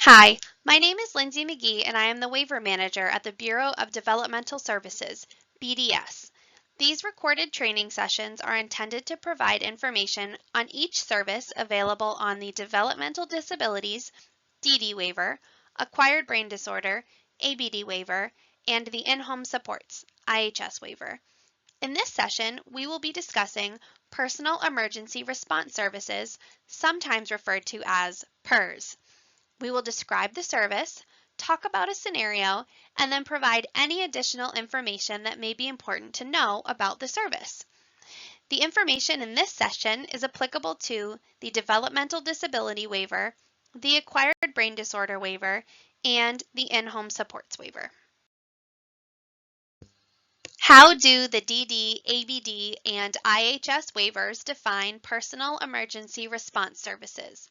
Hi, my name is Lindsay McGee and I am the Waiver Manager at the Bureau of Developmental Services, BDS. These recorded training sessions are intended to provide information on each service available on the Developmental Disabilities, DD Waiver, Acquired Brain Disorder, ABD Waiver, and the In-Home Supports, IHS Waiver. In this session, we will be discussing Personal Emergency Response Services, sometimes referred to as PERS. We will describe the service, talk about a scenario, and then provide any additional information that may be important to know about the service. The information in this session is applicable to the Developmental Disability Waiver, the Acquired Brain Disorder Waiver, and the In-Home Supports Waiver. How do the DD, ABD, and IHS waivers define Personal Emergency Response Services?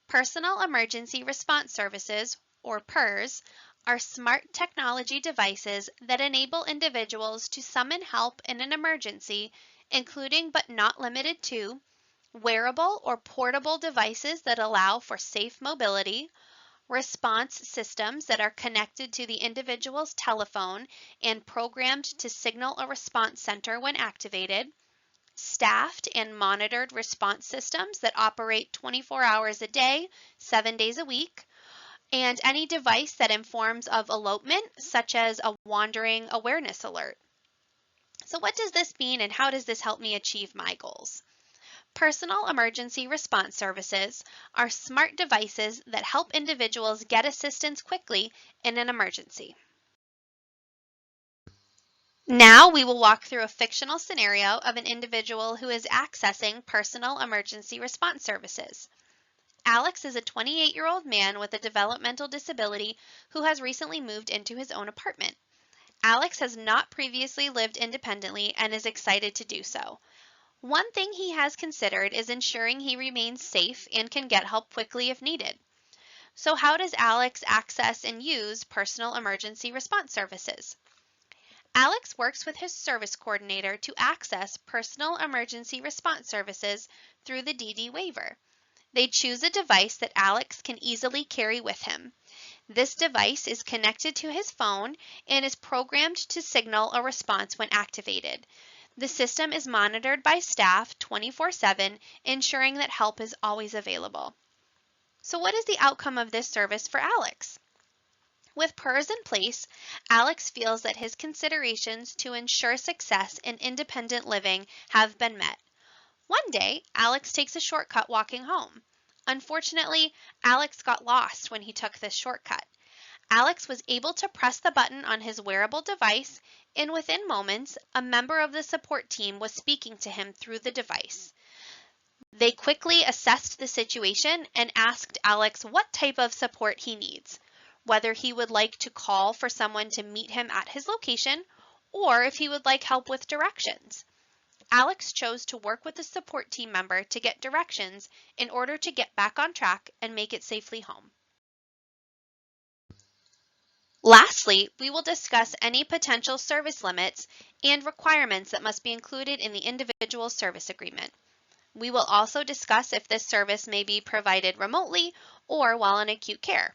Personal Emergency Response Services, or PERS, are smart technology devices that enable individuals to summon help in an emergency, including but not limited to wearable or portable devices that allow for safe mobility, response systems that are connected to the individual's telephone and programmed to signal a response center when activated, staffed and monitored response systems that operate 24 hours a day, 7 days a week, and any device that informs of elopement, such as a wandering awareness alert. So what does this mean and how does this help me achieve my goals? Personal emergency response services are smart devices that help individuals get assistance quickly in an emergency. Now we will walk through a fictional scenario of an individual who is accessing personal emergency response services. Alex is a 28-year-old man with a developmental disability who has recently moved into his own apartment. Alex has not previously lived independently and is excited to do so. One thing he has considered is ensuring he remains safe and can get help quickly if needed. So how does Alex access and use personal emergency response services? Alex works with his service coordinator to access personal emergency response services through the DD waiver. They choose a device that Alex can easily carry with him. This device is connected to his phone and is programmed to signal a response when activated. The system is monitored by staff 24/7, ensuring that help is always available. So what is the outcome of this service for Alex? With PERS in place, Alex feels that his considerations to ensure success in independent living have been met. One day, Alex takes a shortcut walking home. Unfortunately, Alex got lost when he took this shortcut. Alex was able to press the button on his wearable device, and within moments, a member of the support team was speaking to him through the device. They quickly assessed the situation and asked Alex what type of support he needs, whether he would like to call for someone to meet him at his location, or if he would like help with directions. Alex chose to work with a support team member to get directions in order to get back on track and make it safely home. Lastly, we will discuss any potential service limits and requirements that must be included in the individual service agreement. We will also discuss if this service may be provided remotely or while in acute care.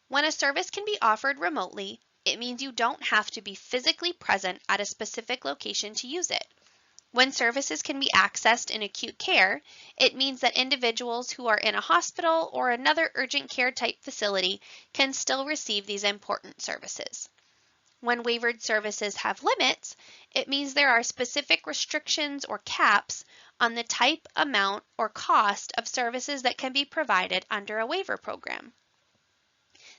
When a service can be offered remotely, it means you don't have to be physically present at a specific location to use it. When services can be accessed in acute care, it means that individuals who are in a hospital or another urgent care type facility can still receive these important services. When waivered services have limits, it means there are specific restrictions or caps on the type, amount, or cost of services that can be provided under a waiver program.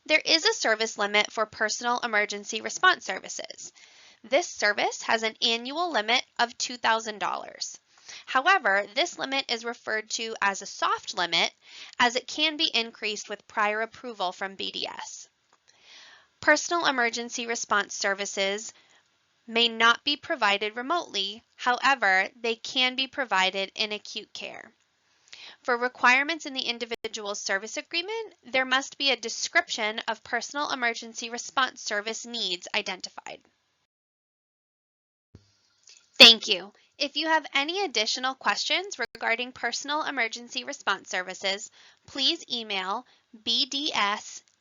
There is a service limit for personal emergency response services. This service has an annual limit of $2,000. However, this limit is referred to as a soft limit as it can be increased with prior approval from BDS. Personal emergency response services may not be provided remotely, however, they can be provided in acute care. For requirements in the individual service agreement, there must be a description of personal emergency response service needs identified. Thank you. If you have any additional questions regarding personal emergency response services, please email bds@dhhs.nh.gov.